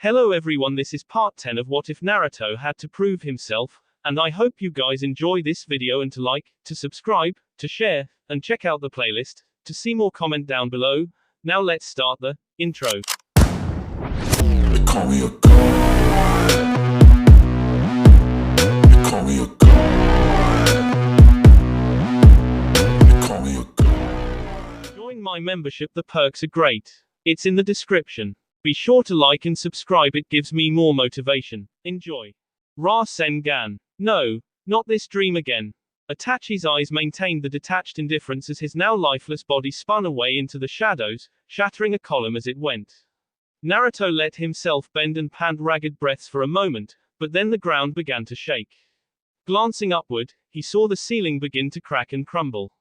Hello everyone, this is part 10 of What If Naruto Had to Prove Himself, and I hope you guys enjoy this video and to like, to subscribe, to share, and check out the playlist, to see more comment down below. Now let's start the intro. They call me a god. They call me a god. They call me a god. Join my membership, the perks are great. It's in the description. Be sure to like and subscribe, it gives me more motivation. Enjoy. Rasengan. No, not this dream again. Itachi's eyes maintained the detached indifference as his now lifeless body spun away into the shadows, shattering a column as it went. Naruto let himself bend and pant ragged breaths for a moment, but then the ground began to shake. Glancing upward, he saw the ceiling begin to crack and crumble.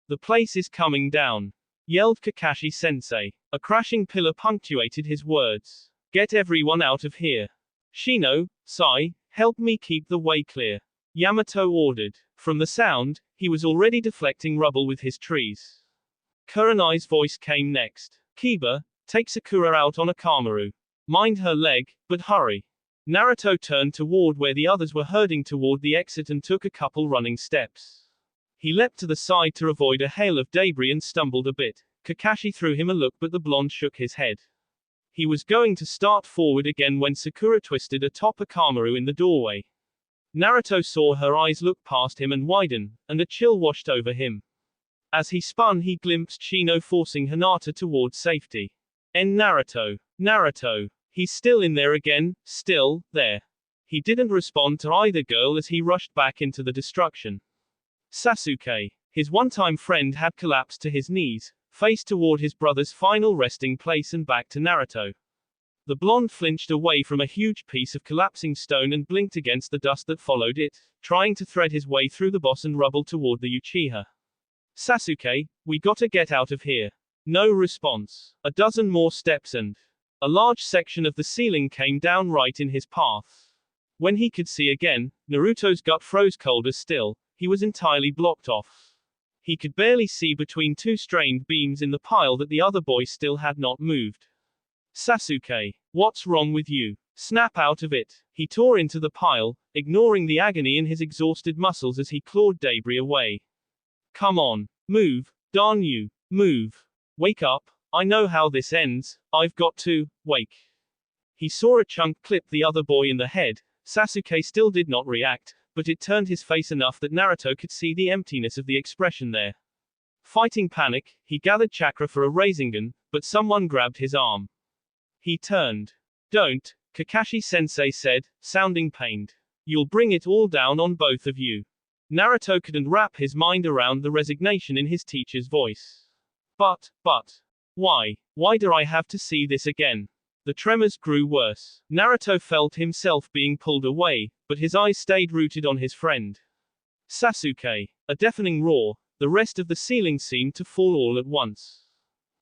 The place is coming down, yelled Kakashi-sensei. A crashing pillar punctuated his words. Get everyone out of here. Shino, Sai, help me keep the way clear. Yamato ordered. From the sound, he was already deflecting rubble with his trees. Kurenai's voice came next. Kiba, take Sakura out on Akamaru. Mind her leg, but hurry. Naruto turned toward where the others were herding toward the exit and took a couple running steps. He leapt to the side to avoid a hail of debris and stumbled a bit. Kakashi threw him a look, but the blonde shook his head. He was going to start forward again when Sakura twisted atop Akamaru in the doorway. Naruto saw her eyes look past him and widen, and a chill washed over him. As he spun, he glimpsed Shino forcing Hinata toward safety. Naruto. Naruto. He's still in there again, still there. He didn't respond to either girl as he rushed back into the destruction. Sasuke. His one-time friend had collapsed to his knees, face toward his brother's final resting place and back to Naruto. The blonde flinched away from a huge piece of collapsing stone and blinked against the dust that followed it, trying to thread his way through the boss and rubble toward the Uchiha. Sasuke, we gotta get out of here. No response. A dozen more steps and a large section of the ceiling came down right in his path. When he could see again, Naruto's gut froze colder still. He was entirely blocked off. He could barely see between two strained beams in the pile that the other boy still had not moved. Sasuke, what's wrong with you? Snap out of it. He tore into the pile, ignoring the agony in his exhausted muscles as he clawed debris away. Come on. Move. Darn you. Move. Wake up. I know how this ends. I've got to. Wake. He saw a chunk clip the other boy in the head. Sasuke still did not react, but it turned his face enough that Naruto could see the emptiness of the expression there. Fighting panic, he gathered chakra for a Rasengan, but someone grabbed his arm. He turned. Don't, Kakashi-sensei said, sounding pained. You'll bring it all down on both of you. Naruto couldn't wrap his mind around the resignation in his teacher's voice. But, why? Why do I have to see this again? The tremors grew worse. Naruto felt himself being pulled away, but his eyes stayed rooted on his friend. Sasuke. A deafening roar. The rest of the ceiling seemed to fall all at once.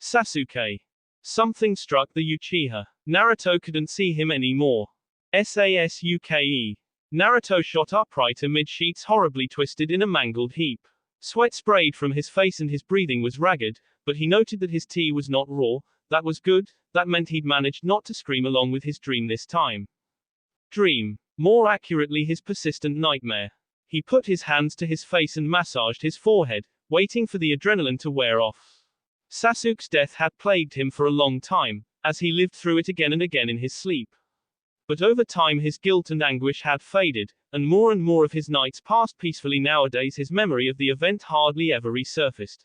Sasuke. Something struck the Uchiha. Naruto couldn't see him anymore. Sasuke. Naruto shot upright amid sheets horribly twisted in a mangled heap. Sweat sprayed from his face and his breathing was ragged, but he noted that his tea was not raw. That was good. That meant he'd managed not to scream along with his dream this time. Dream. More accurately, his persistent nightmare. He put his hands to his face and massaged his forehead, waiting for the adrenaline to wear off. Sasuke's death had plagued him for a long time, as he lived through it again and again in his sleep. But over time his guilt and anguish had faded, and more of his nights passed peacefully. Nowadays his memory of the event hardly ever resurfaced.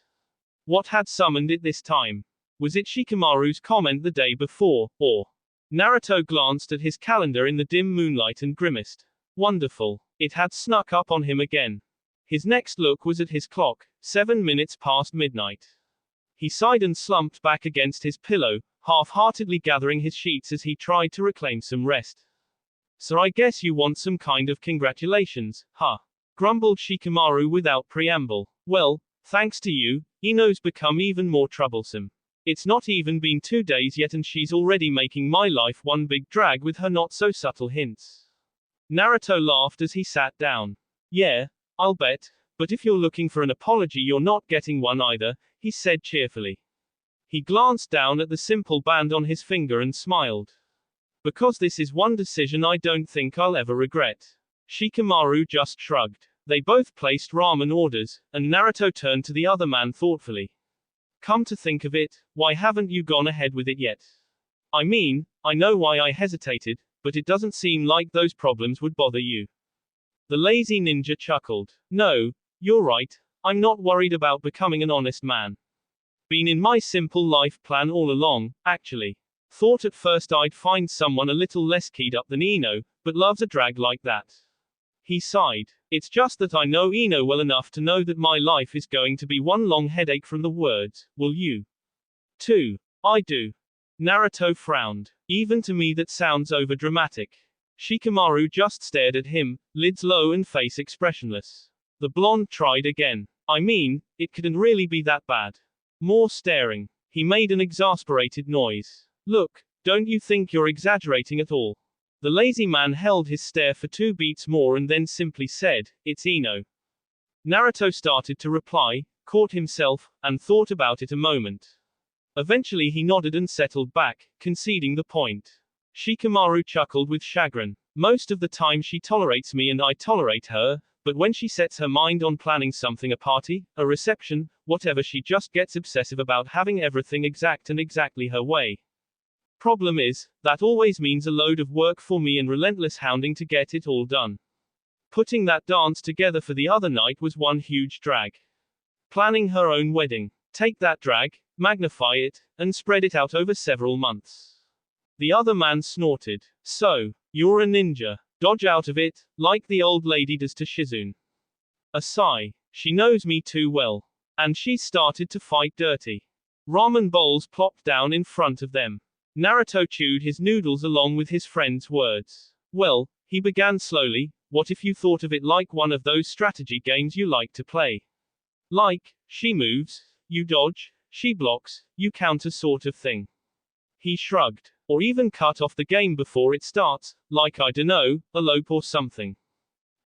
What had summoned it this time? Was it Shikamaru's comment the day before, or? Naruto glanced at his calendar in the dim moonlight and grimaced. Wonderful. It had snuck up on him again. His next look was at his clock, 7 minutes past midnight. He sighed and slumped back against his pillow, half-heartedly gathering his sheets as he tried to reclaim some rest. So I guess you want some kind of congratulations, huh? Grumbled Shikamaru without preamble. Well, thanks to you, Ino's become even more troublesome. It's not even been 2 days yet and she's already making my life one big drag with her not-so-subtle hints. Naruto laughed as he sat down. Yeah, I'll bet, but if you're looking for an apology you're not getting one either, he said cheerfully. He glanced down at the simple band on his finger and smiled. Because this is one decision I don't think I'll ever regret. Shikamaru just shrugged. They both placed ramen orders, and Naruto turned to the other man thoughtfully. Come to think of it, why haven't you gone ahead with it yet? I mean, I know why I hesitated, but it doesn't seem like those problems would bother you. The lazy ninja chuckled. No, you're right, I'm not worried about becoming an honest man. Been in my simple life plan all along, actually. Thought at first I'd find someone a little less keyed up than Ino, but loves a drag like that. He sighed. It's just that I know Ino well enough to know that my life is going to be one long headache from the words, will you? Too. I do. Naruto frowned. Even to me that sounds overdramatic. Shikamaru just stared at him, lids low and face expressionless. The blonde tried again. I mean, it couldn't really be that bad. More staring. He made an exasperated noise. Look, don't you think you're exaggerating at all? The lazy man held his stare for 2 beats more and then simply said, it's Ino. Naruto started to reply, caught himself, and thought about it a moment. Eventually he nodded and settled back, conceding the point. Shikamaru chuckled with chagrin. Most of the time she tolerates me and I tolerate her, but when she sets her mind on planning something, a party, a reception, whatever, she just gets obsessive about having everything exact and exactly her way. Problem is, that always means a load of work for me and relentless hounding to get it all done. Putting that dance together for the other night was one huge drag. Planning her own wedding. Take that drag, magnify it, and spread it out over several months. The other man snorted. So, you're a ninja. Dodge out of it, like the old lady does to Shizune. A sigh. She knows me too well. And she started to fight dirty. Ramen bowls plopped down in front of them. Naruto chewed his noodles along with his friend's words. Well, he began slowly, what if you thought of it like one of those strategy games you like to play? Like, she moves, you dodge, she blocks, you counter sort of thing. He shrugged. Or even cut off the game before it starts, like I dunno, elope or something.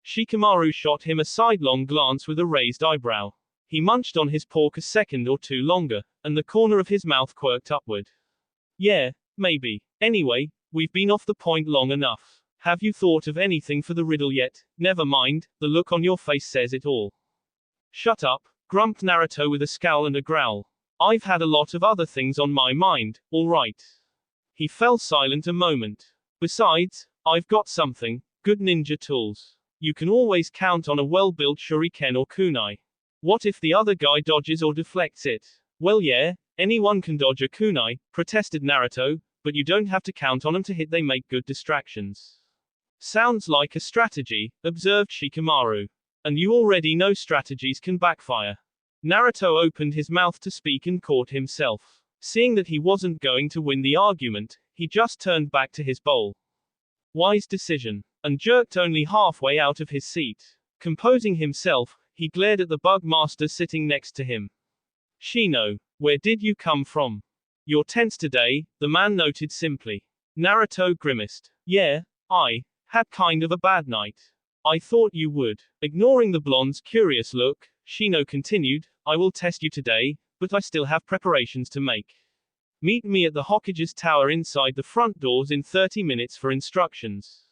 Shikamaru shot him a sidelong glance with a raised eyebrow. He munched on his pork a second or two longer, and the corner of his mouth quirked upward. Yeah, maybe. Anyway, we've been off the point long enough. Have you thought of anything for the riddle yet? Never mind, the look on your face says it all. Shut up, grumped Naruto with a scowl and a growl. I've had a lot of other things on my mind, alright. He fell silent a moment. Besides, I've got something, good ninja tools. You can always count on a well-built shuriken or kunai. What if the other guy dodges or deflects it? Well yeah, anyone can dodge a kunai, protested Naruto, but you don't have to count on them to hit, they make good distractions. Sounds like a strategy, observed Shikamaru. And you already know strategies can backfire. Naruto opened his mouth to speak and caught himself. Seeing that he wasn't going to win the argument, he just turned back to his bowl. Wise decision. And jerked only halfway out of his seat. Composing himself, he glared at the bug master sitting next to him. Shino, where did you come from? You're tense today, the man noted simply. Naruto grimaced. Yeah, I had kind of a bad night. I thought you would. Ignoring the blonde's curious look, Shino continued, I will test you today, but I still have preparations to make. Meet me at the Hokage's tower inside the front doors in 30 minutes for instructions.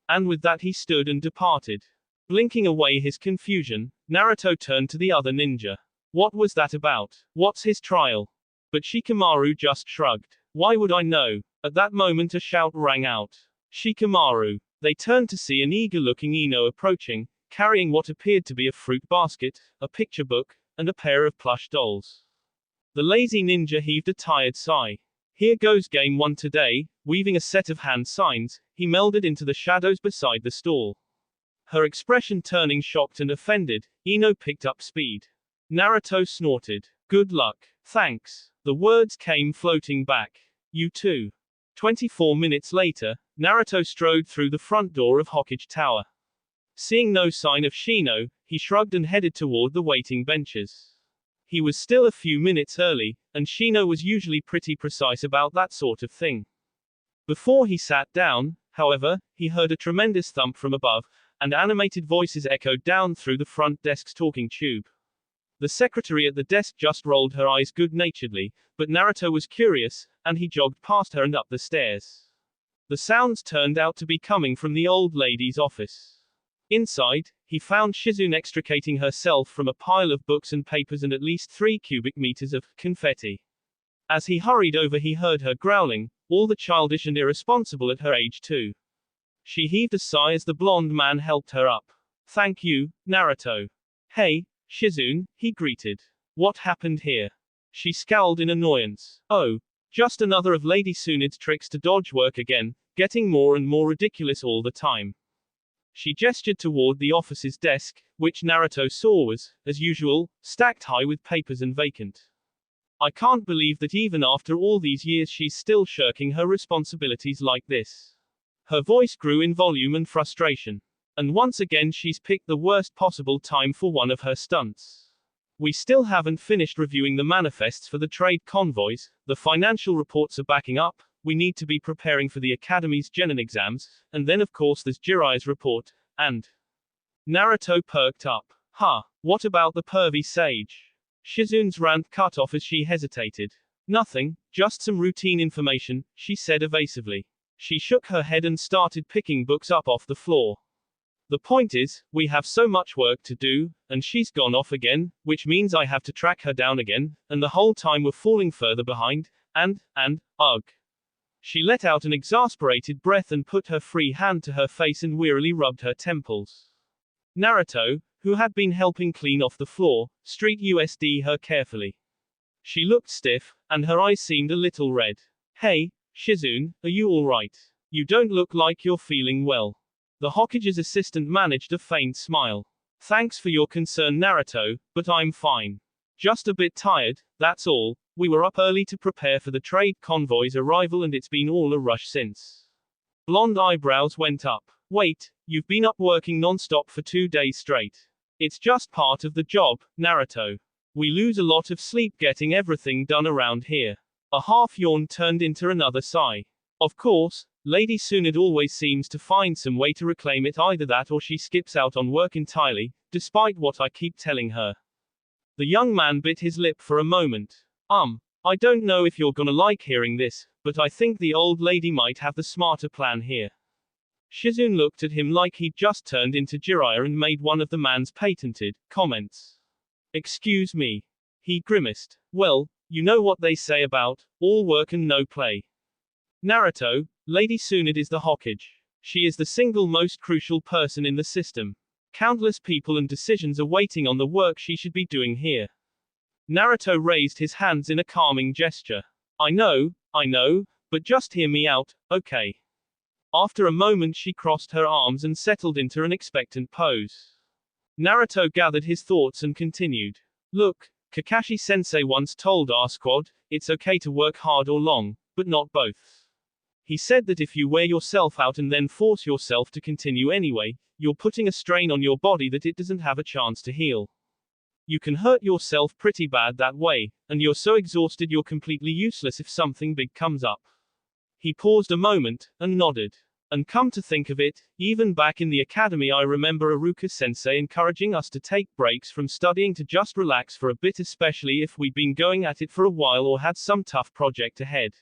And with that he stood and departed. Blinking away his confusion, Naruto turned to the other ninja. What was that about? What's his trial? But Shikamaru just shrugged. Why would I know? At that moment a shout rang out. Shikamaru. They turned to see an eager-looking Ino approaching, carrying what appeared to be a fruit basket, a picture book, and a pair of plush dolls. The lazy ninja heaved a tired sigh. Here goes game 1 today. Weaving a set of hand signs, he melded into the shadows beside the stall. Her expression turning shocked and offended, Ino picked up speed. Naruto snorted. Good luck. Thanks. The words came floating back. You too. 24 minutes later, Naruto strode through the front door of Hokage Tower. Seeing no sign of Shino, he shrugged and headed toward the waiting benches. He was still a few minutes early, and Shino was usually pretty precise about that sort of thing. Before he sat down, however, he heard a tremendous thump from above, and animated voices echoed down through the front desk's talking tube. The secretary at the desk just rolled her eyes good-naturedly, but Naruto was curious, and he jogged past her and up the stairs. The sounds turned out to be coming from the old lady's office. Inside, he found Shizune extricating herself from a pile of books and papers and at least 3 cubic meters of confetti. As he hurried over, he heard her growling, all the childish and irresponsible at her age too. She heaved a sigh as the blonde man helped her up. Thank you, Naruto. Hey, Shizune, he greeted. What happened here? She scowled in annoyance. Oh, just another of Lady Tsunade's tricks to dodge work again, getting more and more ridiculous all the time. She gestured toward the office's desk, which Naruto saw was, as usual, stacked high with papers and vacant. I can't believe that even after all these years she's still shirking her responsibilities like this. Her voice grew in volume and frustration. And once again she's picked the worst possible time for one of her stunts. We still haven't finished reviewing the manifests for the trade convoys, the financial reports are backing up, we need to be preparing for the Academy's Genin exams, and then of course there's Jiraiya's report, and... Naruto perked up. Huh, what about the pervy sage? Shizune's rant cut off as she hesitated. Nothing, just some routine information, she said evasively. She shook her head and started picking books up off the floor. The point is, we have so much work to do, and she's gone off again, which means I have to track her down again, and the whole time we're falling further behind, and, ugh. She let out an exasperated breath and put her free hand to her face and wearily rubbed her temples. Naruto, who had been helping clean off the floor, street USD her carefully. She looked stiff, and her eyes seemed a little red. Hey, Shizune, are you alright? You don't look like you're feeling well. The Hokage's assistant managed a faint smile. Thanks for your concern, Naruto, but I'm fine. Just a bit tired, that's all. We were up early to prepare for the trade convoy's arrival and it's been all a rush since. Blonde eyebrows went up. Wait, you've been up working non-stop for 2 days straight. It's just part of the job, Naruto. We lose a lot of sleep getting everything done around here. A half yawn turned into another sigh. Of course, Lady Tsunade always seems to find some way to reclaim it, either that or she skips out on work entirely, despite what I keep telling her. The young man bit his lip for a moment. I don't know if you're gonna like hearing this, but I think the old lady might have the smarter plan here. Shizune looked at him like he'd just turned into Jiraiya and made one of the man's patented comments. Excuse me. He grimaced. Well, you know what they say about all work and no play. Naruto, Lady Tsunade is the Hokage. She is the single most crucial person in the system. Countless people and decisions are waiting on the work she should be doing here. Naruto raised his hands in a calming gesture. I know, but just hear me out, okay? After a moment she crossed her arms and settled into an expectant pose. Naruto gathered his thoughts and continued. Look, Kakashi-sensei once told our squad, it's okay to work hard or long, but not both. He said that if you wear yourself out and then force yourself to continue anyway, you're putting a strain on your body that it doesn't have a chance to heal. You can hurt yourself pretty bad that way, and you're so exhausted you're completely useless if something big comes up. He paused a moment, and nodded. And come to think of it, even back in the academy I remember Iruka-sensei encouraging us to take breaks from studying to just relax for a bit, especially if we'd been going at it for a while or had some tough project ahead.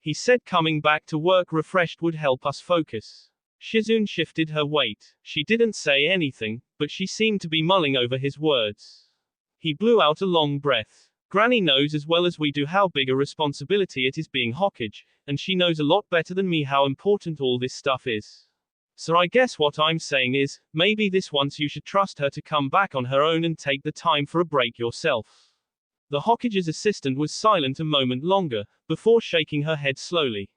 He said coming back to work refreshed would help us focus. Shizune shifted her weight. She didn't say anything, but she seemed to be mulling over his words. He blew out a long breath. Granny knows as well as we do how big a responsibility it is being Hokage, and she knows a lot better than me how important all this stuff is. So I guess what I'm saying is, maybe this once you should trust her to come back on her own and take the time for a break yourself. The Hokage's assistant was silent a moment longer, before shaking her head slowly.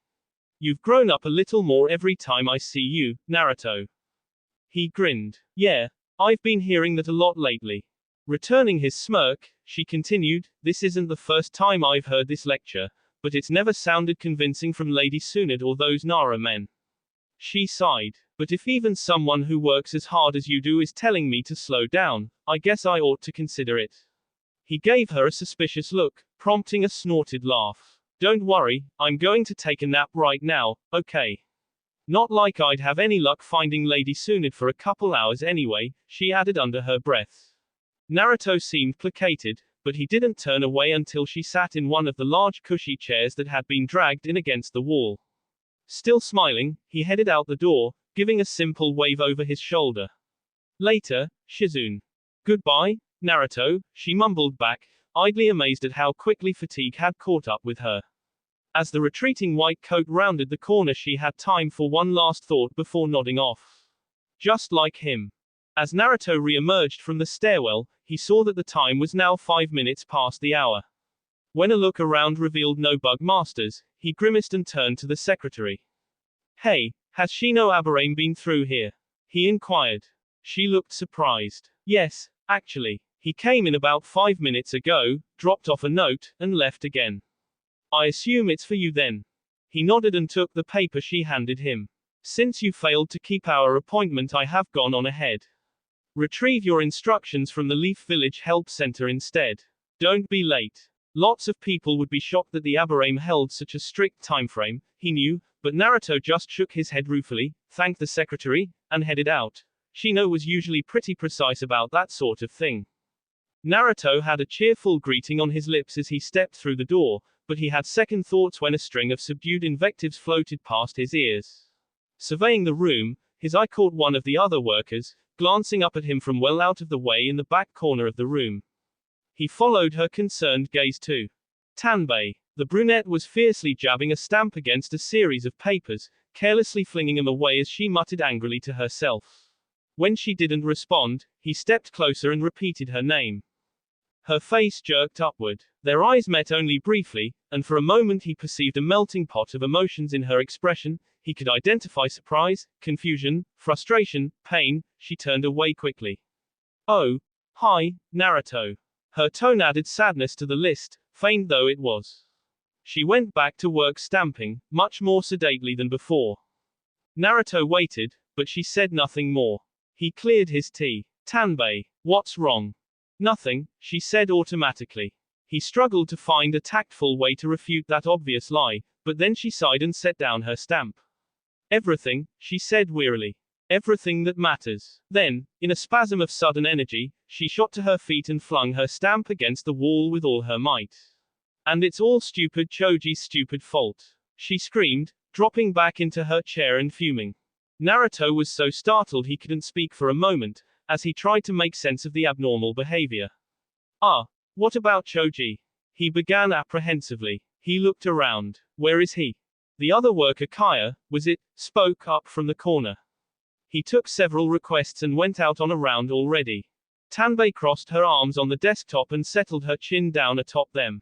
You've grown up a little more every time I see you, Naruto. He grinned. Yeah, I've been hearing that a lot lately. Returning his smirk, she continued, this isn't the first time I've heard this lecture, but it's never sounded convincing from Lady Tsunade or those Nara men. She sighed. But if even someone who works as hard as you do is telling me to slow down, I guess I ought to consider it. He gave her a suspicious look, prompting a snorted laugh. Don't worry, I'm going to take a nap right now, okay? Not like I'd have any luck finding Lady Tsunade for a couple hours anyway, she added under her breath. Naruto seemed placated, but he didn't turn away until she sat in one of the large cushy chairs that had been dragged in against the wall. Still smiling, he headed out the door, giving a simple wave over his shoulder. Later, Shizune. Goodbye, Naruto, she mumbled back, idly amazed at how quickly fatigue had caught up with her. As the retreating white coat rounded the corner, she had time for one last thought before nodding off. Just like him. As Naruto re-emerged from the stairwell, he saw that the time was now 5 minutes past the hour. When a look around revealed no bug masters, he grimaced and turned to the secretary. Hey, has Shino Aburame been through here? He inquired. She looked surprised. Yes, actually. He came in about 5 minutes ago, dropped off a note, and left again. I assume it's for you then. He nodded and took the paper she handed him. Since you failed to keep our appointment, I have gone on ahead. Retrieve your instructions from the Leaf Village Help Center instead. Don't be late. Lots of people would be shocked that the Aburame held such a strict timeframe, he knew, but Naruto just shook his head ruefully, thanked the secretary, and headed out. Shino was usually pretty precise about that sort of thing. Naruto had a cheerful greeting on his lips as he stepped through the door, but he had second thoughts when a string of subdued invectives floated past his ears. Surveying the room, his eye caught one of the other workers, glancing up at him from well out of the way in the back corner of the room. He followed her concerned gaze too. Tanbei. The brunette was fiercely jabbing a stamp against a series of papers, carelessly flinging them away as she muttered angrily to herself. When she didn't respond, he stepped closer and repeated her name. Her face jerked upward. Their eyes met only briefly, and for a moment he perceived a melting pot of emotions in her expression. He could identify surprise, confusion, frustration, pain. She turned away quickly. Oh, hi, Naruto. Her tone added sadness to the list, feigned though it was. She went back to work stamping, much more sedately than before. Naruto waited, but she said nothing more. He cleared his tea. Tanbei, what's wrong? Nothing, she said automatically. He struggled to find a tactful way to refute that obvious lie, but then she sighed and set down her stamp. Everything, she said wearily. Everything that matters. Then, in a spasm of sudden energy, she shot to her feet and flung her stamp against the wall with all her might. And it's all stupid Choji's stupid fault. She screamed, dropping back into her chair and fuming. Naruto was so startled he couldn't speak for a moment, as he tried to make sense of the abnormal behavior. What about Choji? He began apprehensively. He looked around. Where is he? The other worker, Kaya, was it, spoke up from the corner. He took several requests and went out on a round already. Tanbei crossed her arms on the desktop and settled her chin down atop them.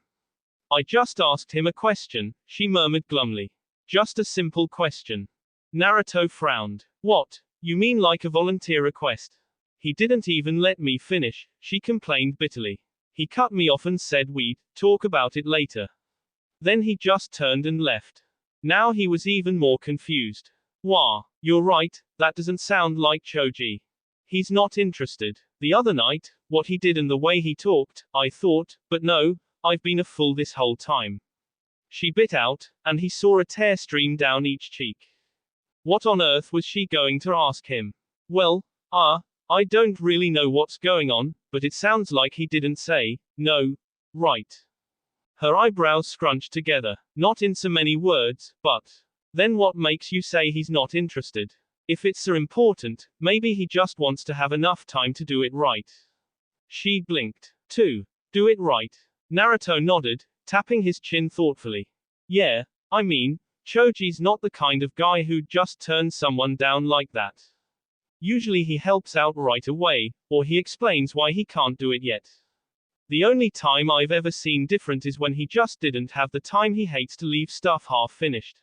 I just asked him a question, she murmured glumly. Just a simple question. Naruto frowned. What? You mean like a volunteer request? He didn't even let me finish, she complained bitterly. He cut me off and said we'd talk about it later. Then he just turned and left. Now he was even more confused. Wah, you're right, that doesn't sound like Choji. He's not interested. The other night, what he did and the way he talked, I thought, but no, I've been a fool this whole time. She bit out, and he saw a tear stream down each cheek. What on earth was she going to ask him? Well, I don't really know what's going on, but it sounds like he didn't say, no, right. Her eyebrows scrunched together. Not in so many words, but. Then what makes you say he's not interested? If it's so important, maybe he just wants to have enough time to do it right. She blinked. To do it right. Naruto nodded, tapping his chin thoughtfully. Yeah, I mean, Choji's not the kind of guy who'd just turn someone down like that. Usually he helps out right away, or he explains why he can't do it yet. The only time I've ever seen different is when he just didn't have the time. He hates to leave stuff half finished.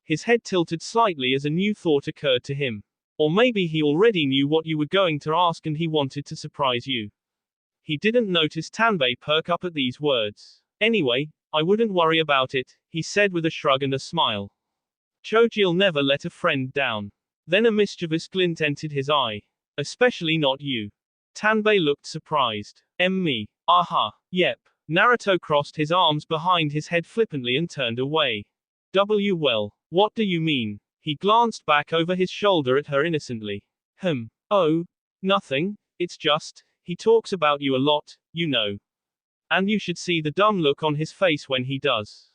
His head tilted slightly as a new thought occurred to him. Or maybe he already knew what you were going to ask and he wanted to surprise you. He didn't notice Tanbei perk up at these words. Anyway, I wouldn't worry about it, he said with a shrug and a smile. Choji'll never let a friend down. Then a mischievous glint entered his eye. Especially not you. Tanbei looked surprised. Me. Aha. Yep. Naruto crossed his arms behind his head flippantly and turned away. Well, what do you mean? He glanced back over his shoulder at her innocently. Oh, nothing, it's just, he talks about you a lot, you know. And you should see the dumb look on his face when he does.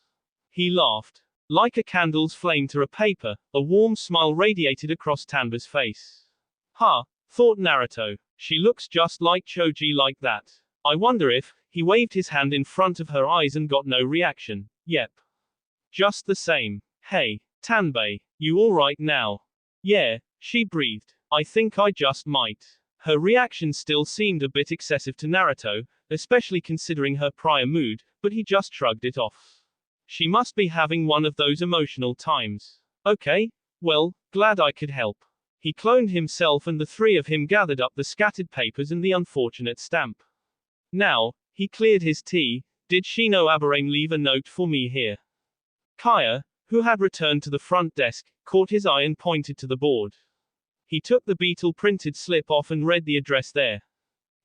He laughed. Like a candle's flame through a paper, a warm smile radiated across Tanba's face. Ha, thought Naruto. She looks just like Choji like that. I wonder if, he waved his hand in front of her eyes and got no reaction. Yep. Just the same. Hey, Tanbei, you alright now? Yeah, she breathed. I think I just might. Her reaction still seemed a bit excessive to Naruto, especially considering her prior mood, but he just shrugged it off. She must be having one of those emotional times. Okay, well, glad I could help. He cloned himself and the three of him gathered up the scattered papers and the unfortunate stamp. Now, he cleared his tea. Did Shino Aberame leave a note for me here? Kaya, who had returned to the front desk, caught his eye and pointed to the board. He took the beetle-printed slip off and read the address there.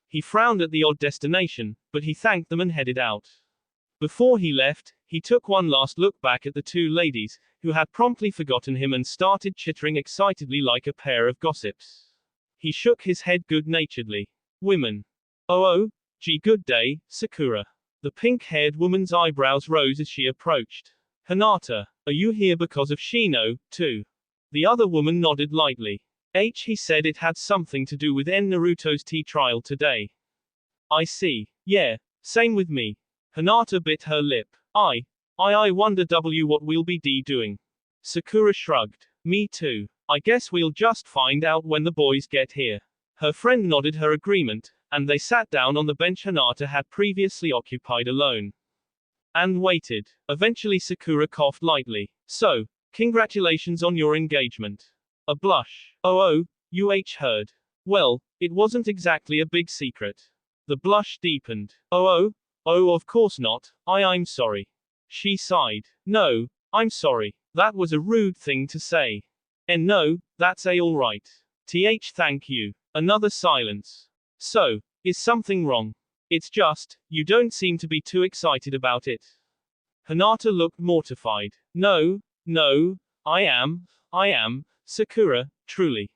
He frowned at the odd destination, but he thanked them and headed out. Before he left, he took one last look back at the two ladies, who had promptly forgotten him and started chittering excitedly like a pair of gossips. He shook his head good-naturedly. Women. Oh, gee, good day, Sakura. The pink-haired woman's eyebrows rose as she approached. Hinata, are you here because of Shino, too? The other woman nodded lightly. He said it had something to do with Naruto's tea trial today. I see. Yeah, same with me. Hinata bit her lip. I wonder what we'll be doing. Sakura shrugged. Me too. I guess we'll just find out when the boys get here. Her friend nodded her agreement, and they sat down on the bench Hinata had previously occupied alone. And waited. Eventually Sakura coughed lightly. So, congratulations on your engagement. A blush. Oh, you heard. Well, it wasn't exactly a big secret. The blush deepened. Oh, of course not. I'm sorry. She sighed. No, I'm sorry. That was a rude thing to say. And no, that's alright. Thank you. Another silence. So, is something wrong? It's just, you don't seem to be too excited about it. Hinata looked mortified. No, I am, Sakura, truly.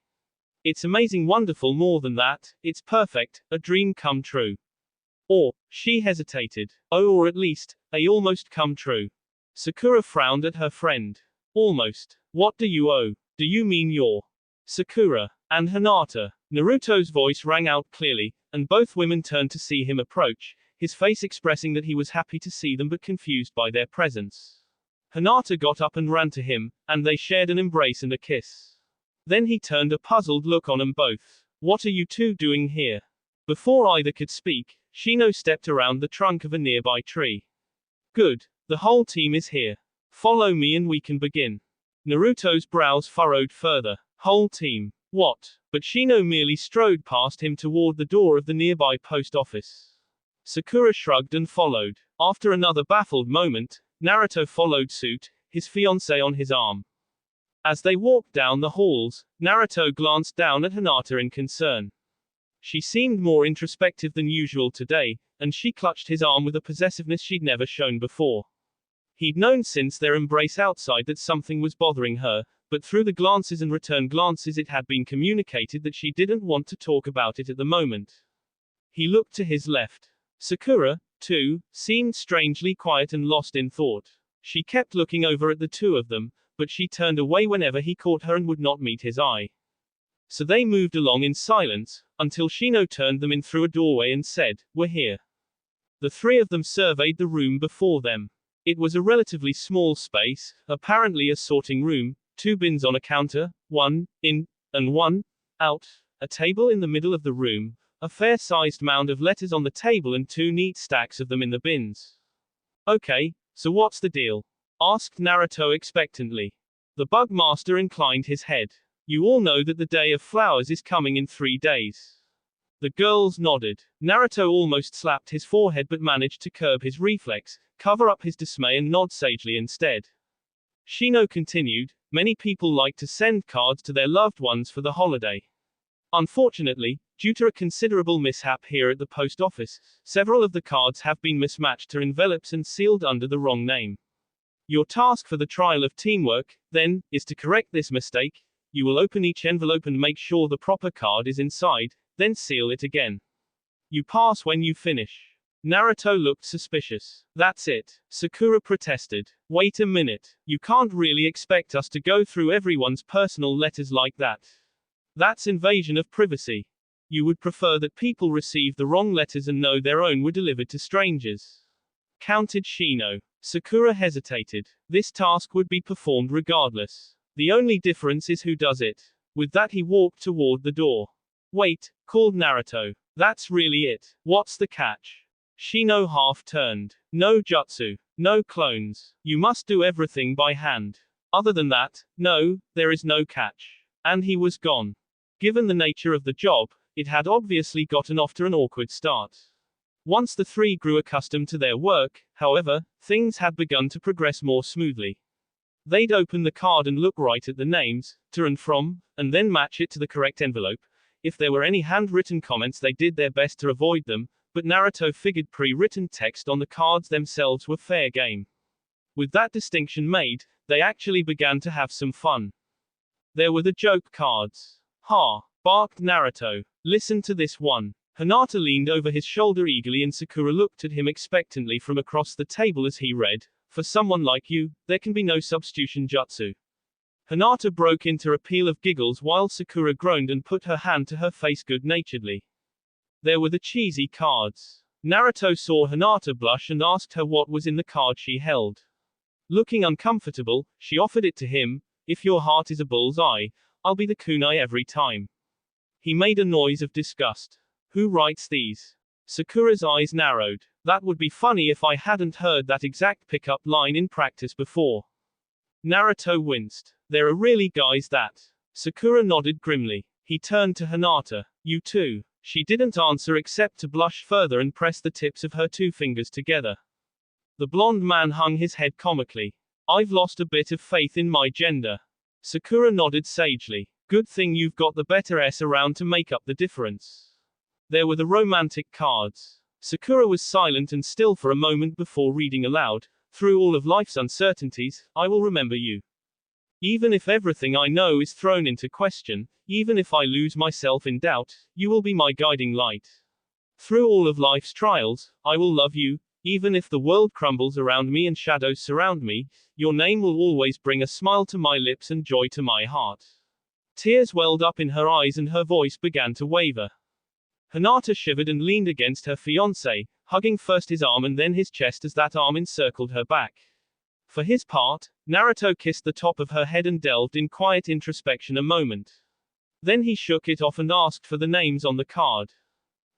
It's amazing, wonderful, more than that, it's perfect, a dream come true. Or, she hesitated. Or at least, almost come true. Sakura frowned at her friend. Almost. What do you owe? Do you mean you're Sakura and Hinata? Naruto's voice rang out clearly, and both women turned to see him approach, his face expressing that he was happy to see them but confused by their presence. Hinata got up and ran to him, and they shared an embrace and a kiss. Then he turned a puzzled look on them both. What are you two doing here? Before either could speak, Shino stepped around the trunk of a nearby tree. Good. The whole team is here. Follow me and we can begin. Naruto's brows furrowed further. Whole team. What? But Shino merely strode past him toward the door of the nearby post office. Sakura shrugged and followed. After another baffled moment, Naruto followed suit, his fiancée on his arm. As they walked down the halls, Naruto glanced down at Hinata in concern. She seemed more introspective than usual today, and she clutched his arm with a possessiveness she'd never shown before. He'd known since their embrace outside that something was bothering her, but through the glances and return glances it had been communicated that she didn't want to talk about it at the moment. He looked to his left. Sakura, too, seemed strangely quiet and lost in thought. She kept looking over at the two of them, but she turned away whenever he caught her and would not meet his eye. So they moved along in silence, until Shino turned them in through a doorway and said, "We're here." The three of them surveyed the room before them. It was a relatively small space, apparently a sorting room, 2 bins on a counter, 1 in, and 1 out, a table in the middle of the room, a fair-sized mound of letters on the table and 2 neat stacks of them in the bins. Okay, so what's the deal? Asked Naruto expectantly. The bug master inclined his head. You all know that the Day of Flowers is coming in 3 days. The girls nodded. Naruto almost slapped his forehead but managed to curb his reflex, cover up his dismay and nod sagely instead. Shino continued, many people like to send cards to their loved ones for the holiday. Unfortunately, due to a considerable mishap here at the post office, several of the cards have been mismatched to envelopes and sealed under the wrong name. Your task for the trial of teamwork, then, is to correct this mistake. You will open each envelope and make sure the proper card is inside, then seal it again. You pass when you finish. Naruto looked suspicious. That's it, Sakura protested. Wait a minute. You can't really expect us to go through everyone's personal letters like that. That's invasion of privacy. You would prefer that people receive the wrong letters and know their own were delivered to strangers. Counted Shino. Sakura hesitated. This task would be performed regardless. The only difference is who does it. With that he walked toward the door. Wait, called Naruto. That's really it. What's the catch? Shino half turned. No jutsu. No clones. You must do everything by hand. Other than that, no, there is no catch. And he was gone. Given the nature of the job, it had obviously gotten off to an awkward start. Once the three grew accustomed to their work, however, things had begun to progress more smoothly. They'd open the card and look right at the names, to and from, and then match it to the correct envelope. If there were any handwritten comments, they did their best to avoid them, but Naruto figured pre-written text on the cards themselves were fair game. With that distinction made, they actually began to have some fun. There were the joke cards. Ha! Barked Naruto. Listen to this one. Hinata leaned over his shoulder eagerly and Sakura looked at him expectantly from across the table as he read, "For someone like you, there can be no substitution jutsu." Hinata broke into a peal of giggles while Sakura groaned and put her hand to her face good-naturedly. There were the cheesy cards. Naruto saw Hinata blush and asked her what was in the card she held. Looking uncomfortable, she offered it to him. "If your heart is a bull's eye, I'll be the kunai every time." He made a noise of disgust. Who writes these? Sakura's eyes narrowed. That would be funny if I hadn't heard that exact pickup line in practice before. Naruto winced. There are really guys that. Sakura nodded grimly. He turned to Hinata. You too. She didn't answer except to blush further and press the tips of her two fingers together. The blonde man hung his head comically. I've lost a bit of faith in my gender. Sakura nodded sagely. Good thing you've got the better S around to make up the difference. There were the romantic cards. Sakura was silent and still for a moment before reading aloud. Through all of life's uncertainties, I will remember you. Even if everything I know is thrown into question, even if I lose myself in doubt, you will be my guiding light. Through all of life's trials, I will love you. Even if the world crumbles around me and shadows surround me, your name will always bring a smile to my lips and joy to my heart. Tears welled up in her eyes and her voice began to waver. Hinata shivered and leaned against her fiancé, hugging first his arm and then his chest as that arm encircled her back. For his part, Naruto kissed the top of her head and delved in quiet introspection a moment. Then he shook it off and asked for the names on the card.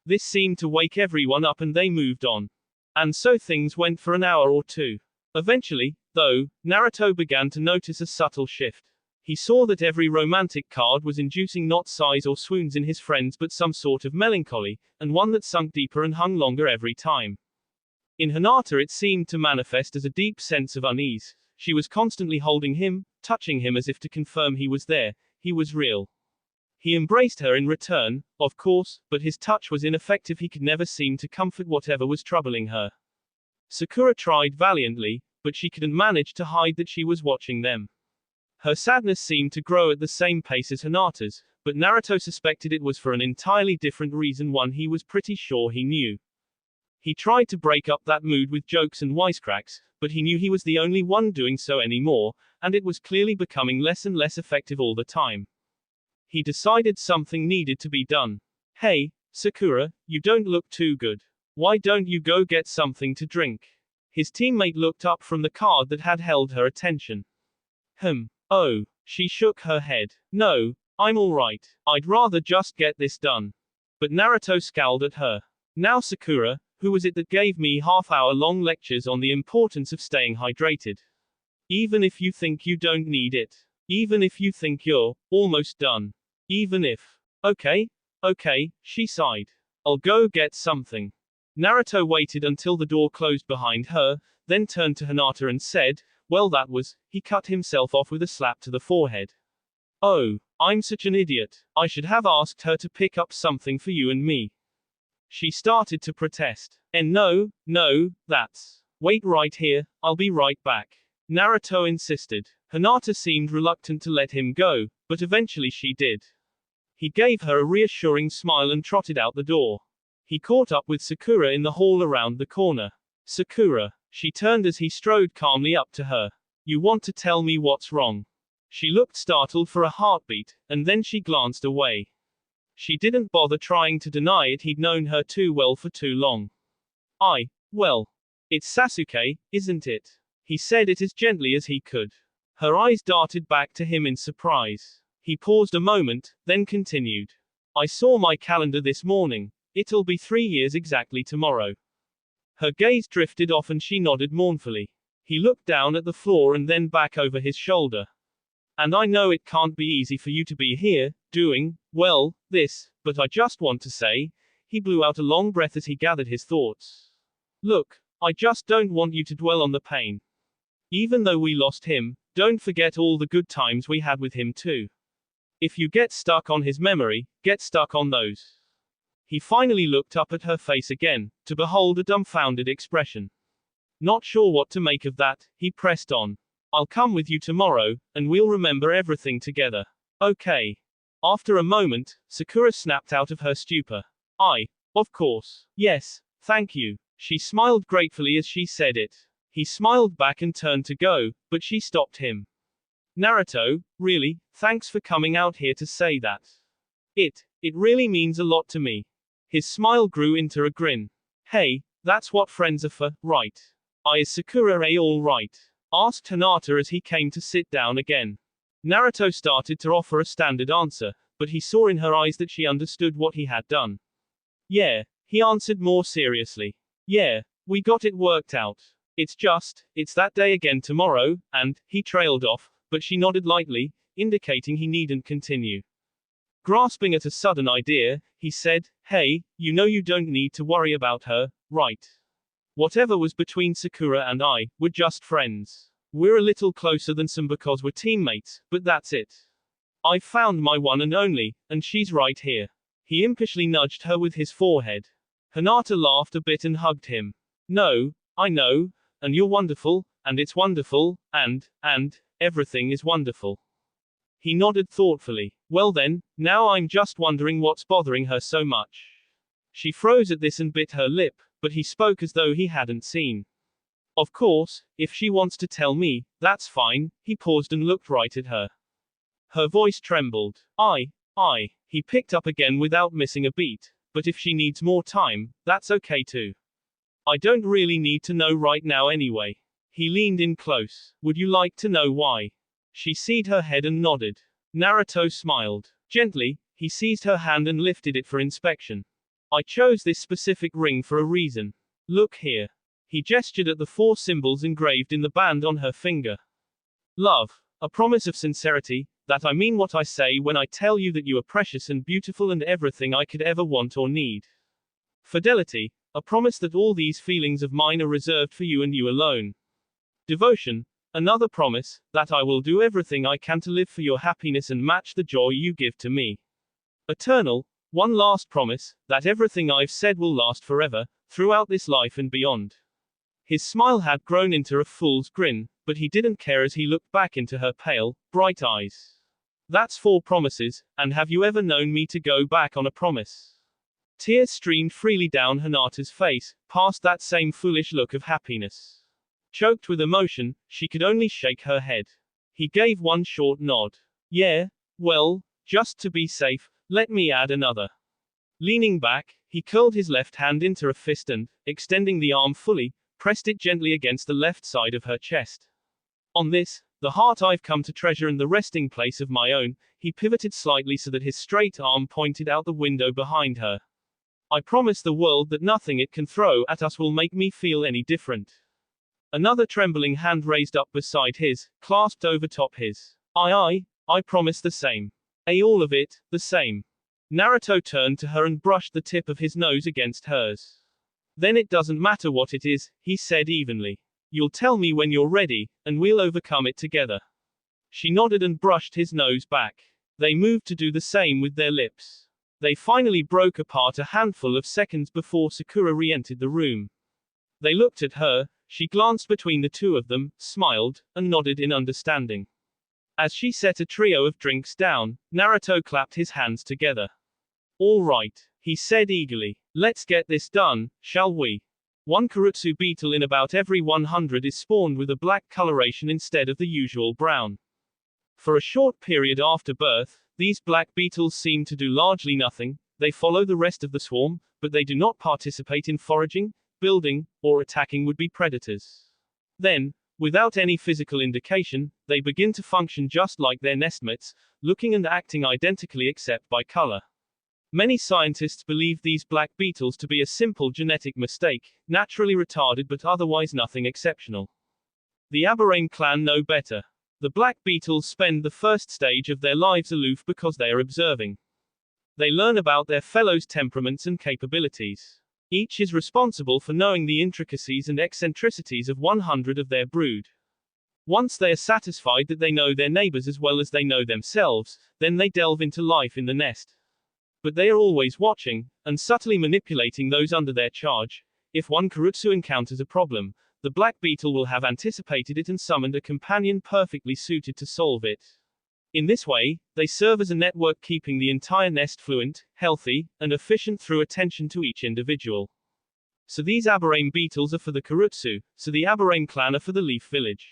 This seemed to wake everyone up and they moved on. And so things went for an hour or two. Eventually, though, Naruto began to notice a subtle shift. He saw that every romantic card was inducing not sighs or swoons in his friends but some sort of melancholy, and one that sunk deeper and hung longer every time. In Hinata it seemed to manifest as a deep sense of unease. She was constantly holding him, touching him as if to confirm he was there, he was real. He embraced her in return, of course, but his touch was ineffective. He could never seem to comfort whatever was troubling her. Sakura tried valiantly, but she couldn't manage to hide that she was watching them. Her sadness seemed to grow at the same pace as Hinata's, but Naruto suspected it was for an entirely different reason, one he was pretty sure he knew. He tried to break up that mood with jokes and wisecracks, but he knew he was the only one doing so anymore, and it was clearly becoming less and less effective all the time. He decided something needed to be done. Hey, Sakura, you don't look too good. Why don't you go get something to drink? His teammate looked up from the card that had held her attention. Oh, she shook her head. No, I'm alright. I'd rather just get this done. But Naruto scowled at her. Now Sakura, who was it that gave me half-hour-long lectures on the importance of staying hydrated? Even if you think you don't need it. Even if you think you're almost done. Even if. Okay, she sighed. I'll go get something. Naruto waited until the door closed behind her, then turned to Hinata and said, well that was, he cut himself off with a slap to the forehead. Oh, I'm such an idiot. I should have asked her to pick up something for you and me. She started to protest. And no, that's. Wait right here, I'll be right back. Naruto insisted. Hinata seemed reluctant to let him go, but eventually she did. He gave her a reassuring smile and trotted out the door. He caught up with Sakura in the hall around the corner. Sakura. She turned as he strode calmly up to her. You want to tell me what's wrong? She looked startled for a heartbeat, and then she glanced away. She didn't bother trying to deny it, he'd known her too well for too long. Well. It's Sasuke, isn't it? He said it as gently as he could. Her eyes darted back to him in surprise. He paused a moment, then continued. I saw my calendar this morning. It'll be 3 years exactly tomorrow. Her gaze drifted off and she nodded mournfully. He looked down at the floor and then back over his shoulder. And I know it can't be easy for you to be here, doing, well, this, but I just want to say, he blew out a long breath as he gathered his thoughts. Look, I just don't want you to dwell on the pain. Even though we lost him, don't forget all the good times we had with him too. If you get stuck on his memory, get stuck on those. He finally looked up at her face again, to behold a dumbfounded expression. Not sure what to make of that, he pressed on. I'll come with you tomorrow, and we'll remember everything together. Okay. After a moment, Sakura snapped out of her stupor. Of course. Yes, thank you. She smiled gratefully as she said it. He smiled back and turned to go, but she stopped him. Naruto, really, thanks for coming out here to say that. It really means a lot to me. His smile grew into a grin. Hey, that's what friends are for, right? Is Sakura all right? Asked Hinata as he came to sit down again. Naruto started to offer a standard answer, but he saw in her eyes that she understood what he had done. Yeah, he answered more seriously. Yeah, we got it worked out. It's that day again tomorrow, and, he trailed off, but she nodded lightly, indicating he needn't continue. Grasping at a sudden idea, he said, hey, you know you don't need to worry about her, right? Whatever was between Sakura and I, we're just friends. We're a little closer than some because we're teammates, but that's it. I've found my one and only, and she's right here. He impishly nudged her with his forehead. Hinata laughed a bit and hugged him. No, I know, and you're wonderful, and it's wonderful, and, everything is wonderful. He nodded thoughtfully. Well then, now I'm just wondering what's bothering her so much. She froze at this and bit her lip, but he spoke as though he hadn't seen. Of course, if she wants to tell me, that's fine. He paused and looked right at her. Her voice trembled. He picked up again without missing a beat. But if she needs more time, that's okay too. I don't really need to know right now anyway. He leaned in close. Would you like to know why? She seed her head and nodded. Naruto smiled. Gently, he seized her hand and lifted it for inspection. I chose this specific ring for a reason. Look here. He gestured at the 4 symbols engraved in the band on her finger. Love. A promise of sincerity, that I mean what I say when I tell you that you are precious and beautiful and everything I could ever want or need. Fidelity. A promise that all these feelings of mine are reserved for you and you alone. Devotion. Another promise, that I will do everything I can to live for your happiness and match the joy you give to me. Eternal. One last promise, that everything I've said will last forever, throughout this life and beyond. His smile had grown into a fool's grin, but he didn't care as he looked back into her pale, bright eyes. That's 4 promises, and have you ever known me to go back on a promise? Tears streamed freely down Hinata's face, past that same foolish look of happiness. Choked with emotion, she could only shake her head. He gave one short nod. Yeah, well, just to be safe, let me add another. Leaning back, he curled his left hand into a fist and, extending the arm fully, pressed it gently against the left side of her chest. On this, the heart I've come to treasure and the resting place of my own, he pivoted slightly so that his straight arm pointed out the window behind her. I promise the world that nothing it can throw at us will make me feel any different. Another trembling hand raised up beside his, clasped over top his. I promise the same. All of it, the same. Naruto turned to her and brushed the tip of his nose against hers. Then it doesn't matter what it is, he said evenly. You'll tell me when you're ready, and we'll overcome it together. She nodded and brushed his nose back. They moved to do the same with their lips. They finally broke apart a handful of seconds before Sakura re-entered the room. They looked at her, she glanced between the two of them, smiled, and nodded in understanding. As she set a trio of drinks down, Naruto clapped his hands together. All right, he said eagerly. Let's get this done, shall we? One Karutsu beetle in about every 100 is spawned with a black coloration instead of the usual brown. For a short period after birth, these black beetles seem to do largely nothing. They follow the rest of the swarm, but they do not participate in foraging, building, or attacking would-be predators. Then, without any physical indication, they begin to function just like their nestmates, looking and acting identically except by color. Many scientists believe these black beetles to be a simple genetic mistake, naturally retarded but otherwise nothing exceptional. The Aberrane clan know better. The black beetles spend the first stage of their lives aloof because they are observing. They learn about their fellows' temperaments and capabilities. Each is responsible for knowing the intricacies and eccentricities of 100 of their brood. Once they are satisfied that they know their neighbors as well as they know themselves, then they delve into life in the nest. But they are always watching, and subtly manipulating those under their charge. If one Karutsu encounters a problem, the black beetle will have anticipated it and summoned a companion perfectly suited to solve it. In this way, they serve as a network keeping the entire nest fluent, healthy, and efficient through attention to each individual. So these Aberrane beetles are for the Karutsu, so the Aberrane clan are for the Leaf Village.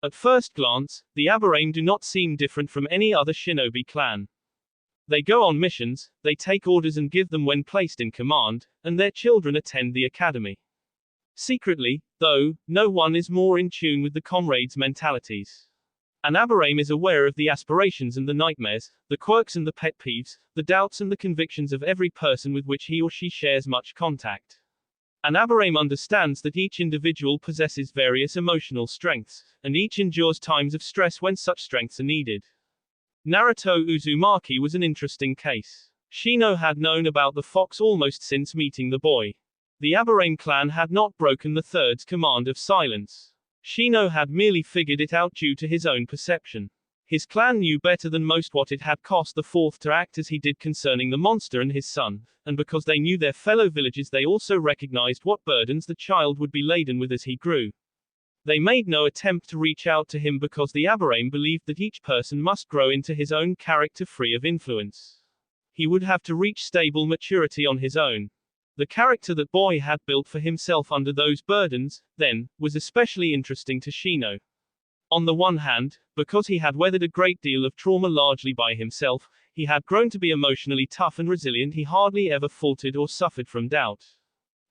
At first glance, the Aberrane do not seem different from any other shinobi clan. They go on missions, they take orders and give them when placed in command, and their children attend the academy. Secretly, though, no one is more in tune with the comrades' mentalities. An Aberrane is aware of the aspirations and the nightmares, the quirks and the pet peeves, the doubts and the convictions of every person with which he or she shares much contact. An Aberrane understands that each individual possesses various emotional strengths, and each endures times of stress when such strengths are needed. Naruto Uzumaki was an interesting case. Shino had known about the fox almost since meeting the boy. The Aberrane clan had not broken the third's command of silence. Shino had merely figured it out due to his own perception. His clan knew better than most what it had cost the fourth to act as he did concerning the monster and his son, and because they knew their fellow villagers they also recognized what burdens the child would be laden with as he grew. They made no attempt to reach out to him because the Aberrane believed that each person must grow into his own character free of influence. He would have to reach stable maturity on his own. The character that boy had built for himself under those burdens, then, was especially interesting to Shino. On the one hand, because he had weathered a great deal of trauma largely by himself, he had grown to be emotionally tough and resilient. He hardly ever faltered or suffered from doubt.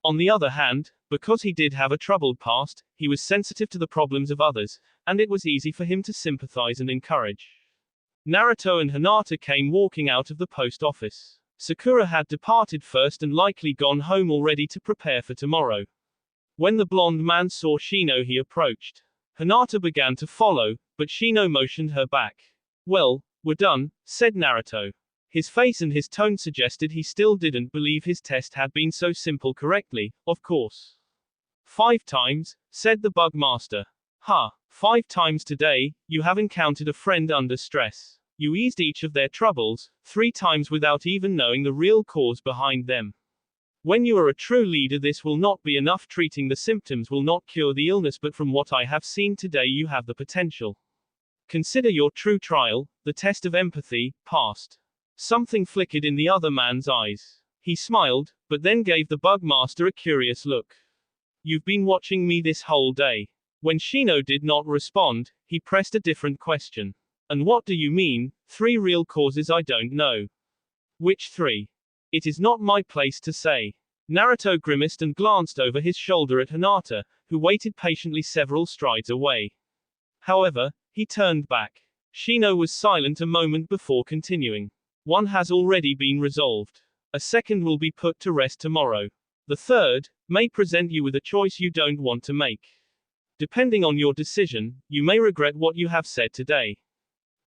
On the other hand, because he did have a troubled past, he was sensitive to the problems of others, and it was easy for him to sympathize and encourage. Naruto and Hinata came walking out of the post office. Sakura had departed first and likely gone home already to prepare for tomorrow. When the blonde man saw Shino he approached. Hinata began to follow, but Shino motioned her back. Well, we're done, said Naruto. His face and his tone suggested he still didn't believe his test had been so simple correctly, of course. 5 times, said the bug master. Ha, 5 times today, you have encountered a friend under stress. You eased each of their troubles, 3 times without even knowing the real cause behind them. When you are a true leader this will not be enough. Treating the symptoms will not cure the illness, but from what I have seen today you have the potential. Consider your true trial, the test of empathy, passed. Something flickered in the other man's eyes. He smiled, but then gave the bug master a curious look. You've been watching me this whole day. When Shino did not respond, he pressed a different question. And what do you mean, 3 real causes I don't know? Which 3? It is not my place to say. Naruto grimaced and glanced over his shoulder at Hinata, who waited patiently several strides away. However, he turned back. Shino was silent a moment before continuing. 1 has already been resolved. A 2nd will be put to rest tomorrow. The 3rd may present you with a choice you don't want to make. Depending on your decision, you may regret what you have said today.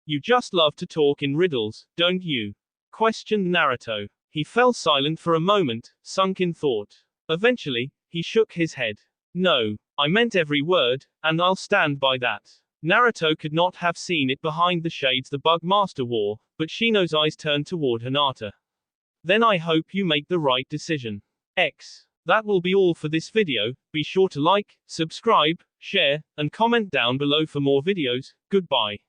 You just love to talk in riddles, don't you? Questioned Naruto. He fell silent for a moment, sunk in thought. Eventually, he shook his head. No, I meant every word, and I'll stand by that. Naruto could not have seen it behind the shades the bug master wore, but Shino's eyes turned toward Hinata. Then I hope you make the right decision. That will be all for this video. Be sure to like, subscribe, share, and comment down below for more videos. Goodbye.